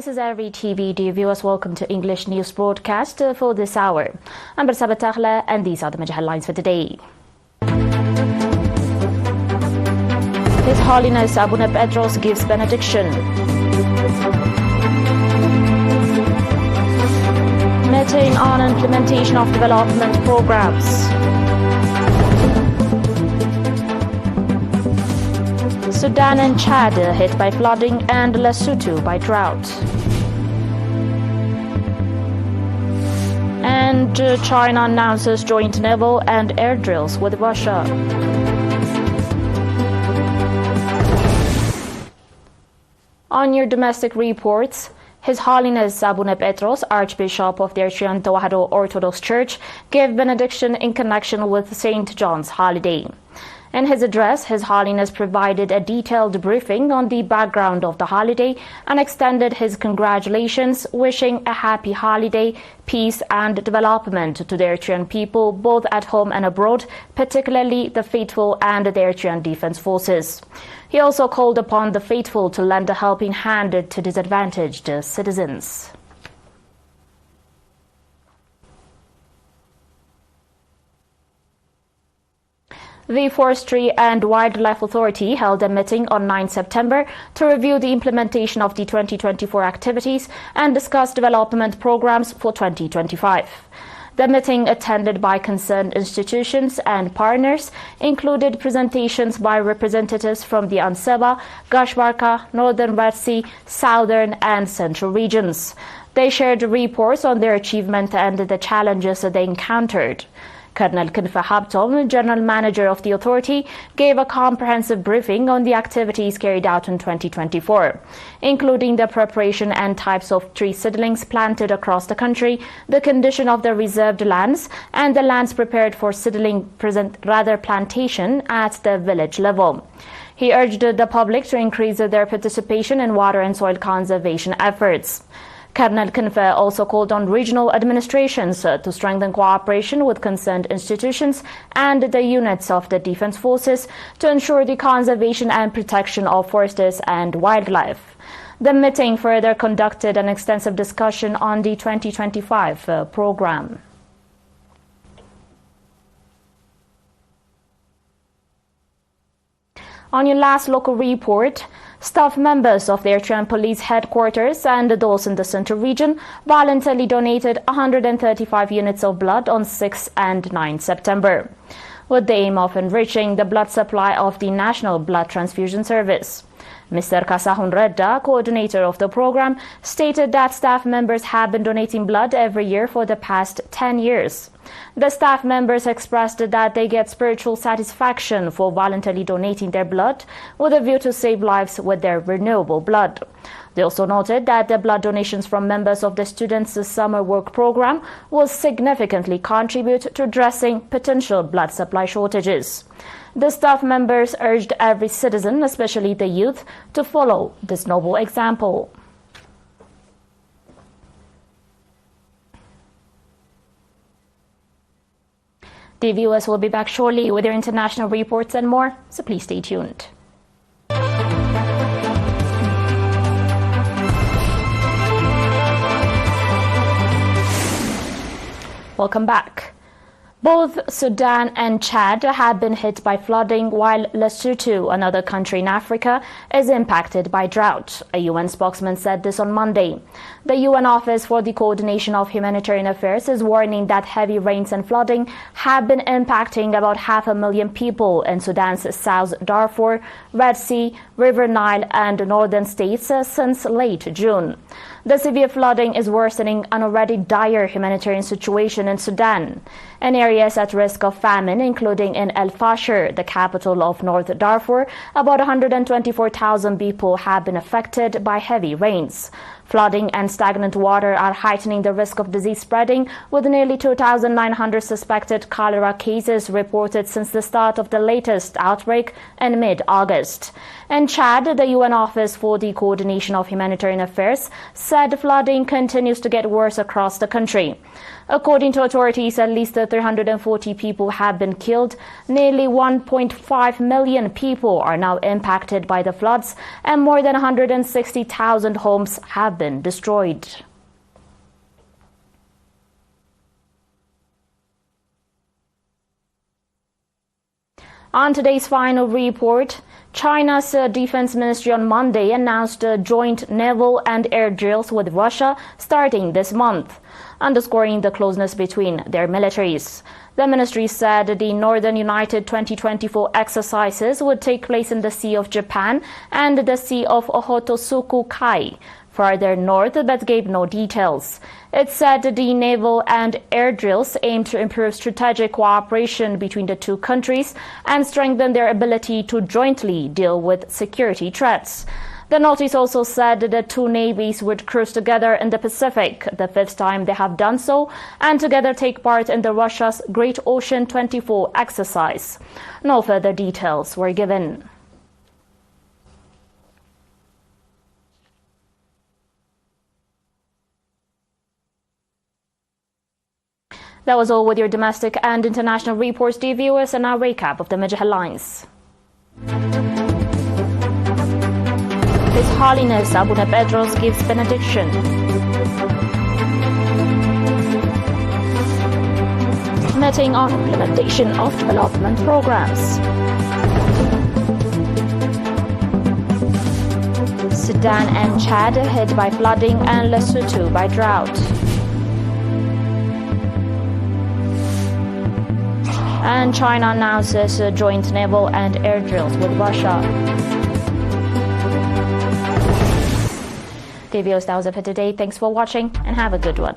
This is ERi-TV. Dear viewers, welcome to English News Broadcast for this hour. I'm Bersaba Taghla, and these are the major headlines for today. His Holiness Abun Pedros gives benediction. Meeting on implementation of development programs. Sudan and Chad hit by flooding and Lesotho by drought. And China announces joint naval and air drills with Russia. On your domestic reports, His Holiness Abun Pedros, Archbishop of the Eritrean Tewahedo Orthodox Church, gave benediction in connection with St. John's holiday. In his address, His Holiness provided a detailed briefing on the background of the holiday and extended his congratulations, wishing a happy holiday, peace and development to the Eritrean people, both at home and abroad, particularly the faithful and the Eritrean Defense Forces. He also called upon the faithful to lend a helping hand to disadvantaged citizens. The Forestry and Wildlife Authority held a meeting on 9 September to review the implementation of the 2024 activities and discuss development programs for 2025. The meeting, attended by concerned institutions and partners, included presentations by representatives from the Ansaba, Gashbarka, Northern Red Sea, Southern and Central regions. They shared reports on their achievement and the challenges they encountered. Colonel Kinfa Habtom, General Manager of the authority, gave a comprehensive briefing on the activities carried out in 2024, including the preparation and types of tree seedlings planted across the country, the condition of the reserved lands, and the lands prepared for plantation at the village level. He urged the public to increase their participation in water and soil conservation efforts. Colonel Kinfa also called on regional administrations to strengthen cooperation with concerned institutions and the units of the defense forces to ensure the conservation and protection of forests and wildlife. The meeting further conducted an extensive discussion on the 2025 program. On your last local report, staff members of the Eritrean Police Headquarters and those in the Central Region voluntarily donated 135 units of blood on 6 and 9 September, with the aim of enriching the blood supply of the National Blood Transfusion Service. Mr. Kasahun Redda, coordinator of the program, stated that staff members have been donating blood every year for the past 10 years. The staff members expressed that they get spiritual satisfaction for voluntarily donating their blood with a view to save lives with their renewable blood. They also noted that the blood donations from members of the students' summer work program will significantly contribute to addressing potential blood supply shortages. The staff members urged every citizen, especially the youth, to follow this noble example. The viewers will be back shortly with their international reports and more, so please stay tuned. Welcome back. Both Sudan and Chad have been hit by flooding, while Lesotho, another country in Africa, is impacted by drought. A UN spokesman said this on Monday. The UN Office for the Coordination of Humanitarian Affairs is warning that heavy rains and flooding have been impacting about 500,000 people in Sudan's South Darfur, Red Sea, River Nile and northern states since late June. The severe flooding is worsening an already dire humanitarian situation in Sudan. In areas at risk of famine, including in El Fasher, the capital of North Darfur, about 124,000 people have been affected by heavy rains. Flooding and stagnant water are heightening the risk of disease spreading, with nearly 2,900 suspected cholera cases reported since the start of the latest outbreak in mid-August. In Chad, the UN Office for the Coordination of Humanitarian Affairs said flooding continues to get worse across the country. According to authorities, at least 340 people have been killed. Nearly 1.5 million people are now impacted by the floods, and more than 160,000 homes have have been destroyed. On today's final report, China's Defense Ministry on Monday announced joint naval and air drills with Russia starting this month, underscoring the closeness between their militaries. The ministry said the Northern United 2024 exercises would take place in the Sea of Japan and the Sea of Okhotsuku Kai, further north, but gave no details. It said the naval and air drills aim to improve strategic cooperation between the two countries and strengthen their ability to jointly deal with security threats. The notice also said that the two navies would cruise together in the Pacific, the fifth time they have done so, and together take part in the Russia's Great Ocean 24 exercise. No further details were given. That was all with your domestic and international reports, dear viewers, and our recap of the major headlines. His Holiness Abun Pedros gives benediction. Meeting on implementation of development programs. Sudan and Chad hit by flooding and Lesotho by drought. And China announces joint naval and air drills with Russia. Dear viewers, that was it for today. Thanks for watching and have a good one.